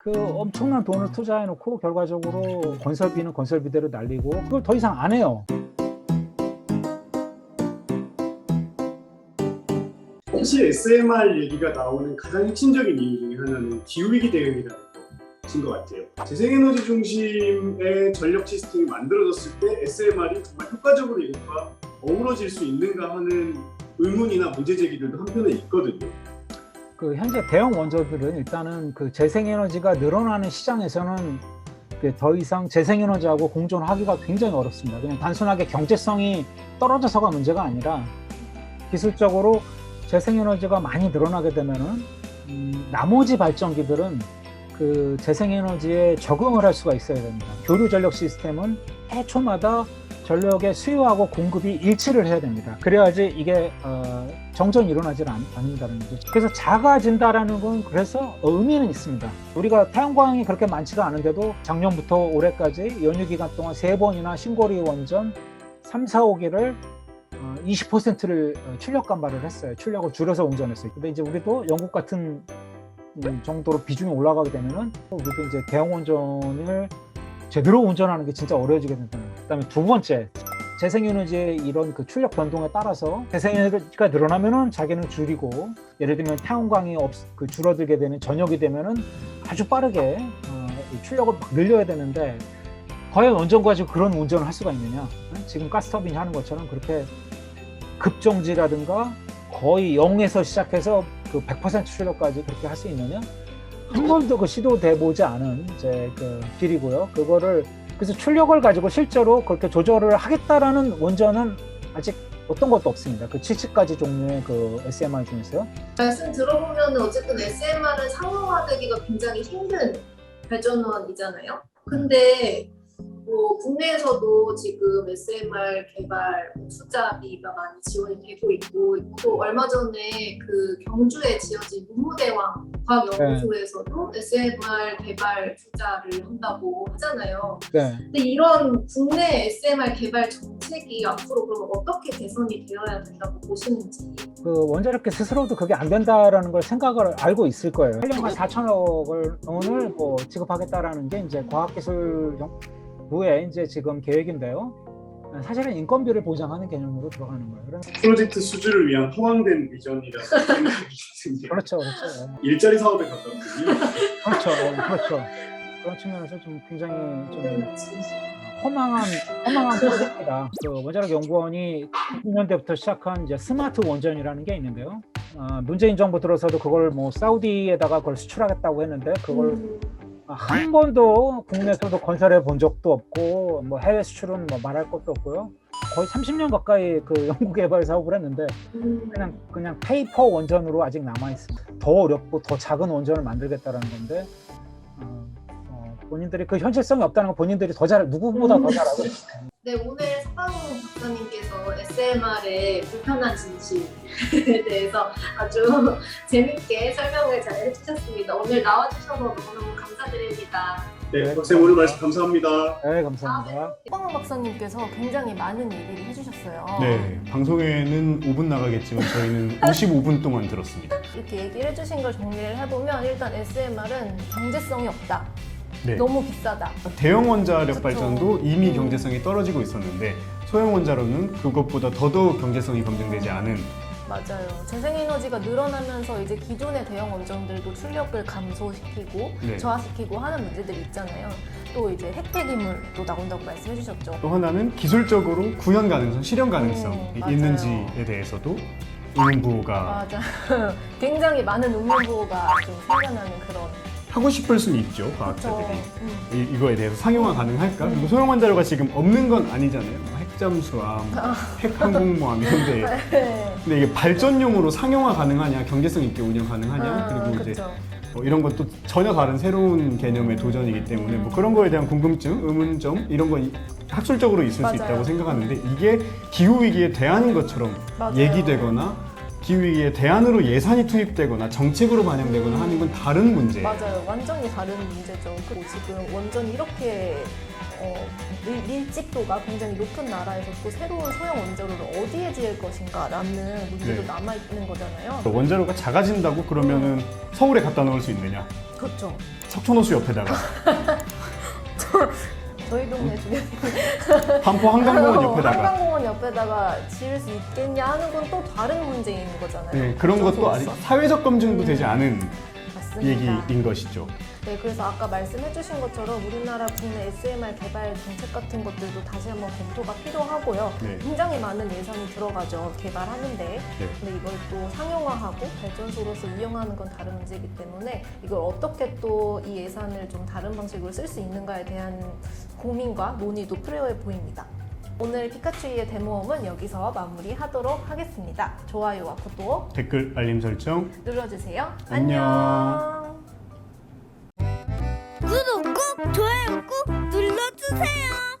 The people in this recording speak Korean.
그 엄청난 돈을 투자해놓고 결과적으로 건설비는 건설비대로 날리고 그걸 더 이상 안 해요. 사실 SMR 얘기가 나오는 가장 핵심적인 이유 중에 하나는 기후위기 대응이라는 것인 것 같아요. 재생에너지 중심의 전력 시스템이 만들어졌을 때 SMR이 정말 효과적으로 이것과 어우러질 수 있는가 하는 의문이나 문제 제기들도 한편에 있거든요. 그 현재 대형 원전들은 일단은 그 재생에너지가 늘어나는 시장에서는 더 이상 재생에너지하고 공존하기가 굉장히 어렵습니다. 그냥 단순하게 경제성이 떨어져서가 문제가 아니라 기술적으로 재생에너지가 많이 늘어나게 되면은 나머지 발전기들은 그 재생에너지에 적응을 할 수가 있어야 됩니다. 교류 전력 시스템은 해초마다 전력의 수요하고 공급이 일치를 해야 됩니다. 그래야지 이게 정전이 일어나질 않는다는 거죠. 그래서 작아진다라는 건 그래서 의미는 있습니다. 우리가 태양광이 그렇게 많지가 않은데도 작년부터 올해까지 연휴 기간 동안 3번이나 신고리 원전 3, 4, 5기를 20%를 출력 감발을 했어요. 출력을 줄여서 운전했어요. 근데 이제 우리도 영국 같은 정도로 비중이 올라가게 되면은 우리도 이제 대형 원전을 제대로 운전하는 게 진짜 어려워지게 된다는 거예요. 그다음에 두 번째, 재생에너지의 이런 그 출력 변동에 따라서 재생에너지가 늘어나면은 자기는 줄이고, 예를 들면 태양광이 줄어들게 되는 저녁이 되면은 아주 빠르게 출력을 막 늘려야 되는데 과연 원전 가지고 그런 운전을 할 수가 있느냐? 지금 가스터빈이 하는 것처럼 그렇게 급정지라든가 거의 0에서 시작해서 그 100% 출력까지 그렇게 할 수 있느냐? 한 번도 그 시도돼 보지 않은 이제 그 길이고요. 그래서 출력을 가지고 실제로 그렇게 조절을 하겠다라는 원전은 아직 어떤 것도 없습니다. 그 70가지 종류의 그 SMR 중에서요. 말씀 들어보면 어쨌든 SMR은 상용화되기가 굉장히 힘든 발전원이잖아요. 근데 뭐 국내에서도 지금 SMR 개발 투자비가 많이 지원이 되고 있고, 또 얼마 전에 그 경주에 지어진 문무대왕 과학연구소에서도 SMR 개발 투자를 한다고 하잖아요. 네. 근데 이런 국내 SMR 개발 정책이 앞으로 그럼 어떻게 개선이 되어야 된다고 보시는지. 그 원자력계 스스로도 그게 안 된다라는 걸 생각을 알고 있을 거예요. 8년간 4천억 원을 뭐 지급하겠다라는 게 이제 과학기술부의 이제 지금 계획인데요. 사실은 인건비를 보장하는 개념으로 들어가는 거예요. 프로젝트 수주를 위한 허황된 비전이라는 생각이 드는데 그렇죠, 그렇죠. 일자리 사업에 가깝군요. 그렇죠, 그렇죠. 그런 측면에서 좀 굉장히 좀 허망한 프로젝트다. 그 원자력 연구원이 90년대부터 시작한 이제 스마트 원전이라는 게 있는데요. 문재인 정부 들어서도 그걸 뭐 사우디에다가 그걸 수출하겠다고 했는데 그걸 한 번도 국내에서도 건설해 본 적도 없고, 뭐 해외 수출은 뭐 말할 것도 없고요. 거의 30년 가까이 그 연구 개발 사업을 했는데 그냥 페이퍼 원전으로 아직 남아 있습니다. 더 어렵고 더 작은 원전을 만들겠다라는 건데 본인들이 그 현실성이 없다는 거 본인들이 누구보다 더 잘 알고 있어요. 네, 오늘 서강훈 박사님께서 SMR의 불편한 진실에 대해서 아주 재밌게 설명을 잘 해주셨습니다. 오늘 나와주셔서 너무너무 감사드립니다. 네, 박사님 오늘 말씀 감사합니다. 네, 감사합니다. 서강훈 박사님께서 굉장히 많은 얘기를 해주셨어요. 네, 방송에는 5분 나가겠지만 저희는 55분 동안 들었습니다. 이렇게 얘기를 해주신 걸 정리를 해보면 일단 SMR은 경제성이 없다. 네. 너무 비싸다. 대형 원자력 그쵸. 발전도 이미 경제성이 떨어지고 있었는데 소형 원자로는 그것보다 더더욱 경제성이 검증되지 않은. 맞아요. 재생에너지가 늘어나면서 이제 기존의 대형 원전들도 출력을 감소시키고 네. 저하시키고 하는 문제들이 있잖아요. 또 이제 핵폐기물도 나온다고 말씀해 주셨죠. 또 하나는 기술적으로 구현 가능성, 실현 가능성이 맞아요. 있는지에 대해서도 의문부호가 맞아. 굉장히 많은 의문부호가 좀 생겨나는 그런. 하고 싶을 수는 있죠, 과학자들이. 그쵸. 이거에 대해서 상용화 가능할까? 그리고 소형 원자로가 지금 없는 건 아니잖아요. 핵잠수함, 핵항공모함 이런데. 네. 근데 이게 발전용으로 상용화 가능하냐, 경제성 있게 운영 가능하냐, 그리고 이제 그쵸. 이런 것도 전혀 다른 새로운 개념의 도전이기 때문에 뭐 그런 거에 대한 궁금증, 의문점 이런 건 학술적으로 있을 맞아요. 수 있다고 생각하는데 이게 기후 위기의 대안인 것처럼 맞아요. 얘기되거나 기후 위기의 대안으로 예산이 투입되거나 정책으로 반영되거나 하는 건 다른 문제. 맞아요. 완전히 다른 문제죠. 그리고 지금 원전이 이렇게 밀집도가 굉장히 높은 나라에서 또 새로운 소형 원자로를 어디에 지을 것인가라는 문제도 네. 남아있는 거잖아요. 원자로가 작아진다고 그러면은 서울에 갖다 놓을 수 있느냐? 그렇죠. 석촌호수 옆에다가 저희 동네 주변에 반포 한강공원 옆에다가 한강공원 옆에다가 지을 수 있겠냐 하는 건 또 다른 문제인 거잖아요. 네, 그런 것도 아직 국정으로서. 사회적 검증도 되지 않은 맞습니다. 얘기인 것이죠. 네, 그래서 아까 말씀해주신 것처럼 우리나라 국내 SMR 개발 정책 같은 것들도 다시 한번 검토가 필요하고요. 네. 굉장히 많은 예산이 들어가죠, 개발하는데. 네. 근데 이걸 또 상용화하고 발전소로서 이용하는 건 다른 문제이기 때문에 이걸 어떻게 또 이 예산을 좀 다른 방식으로 쓸 수 있는가에 대한 고민과 논의도 필요해 보입니다. 오늘 피카츄이의 데모험은 여기서 마무리하도록 하겠습니다. 좋아요와 구독 댓글 알림 설정 눌러주세요. 안녕. 안녕. 구독 꾹, 좋아요 꾹 눌러주세요.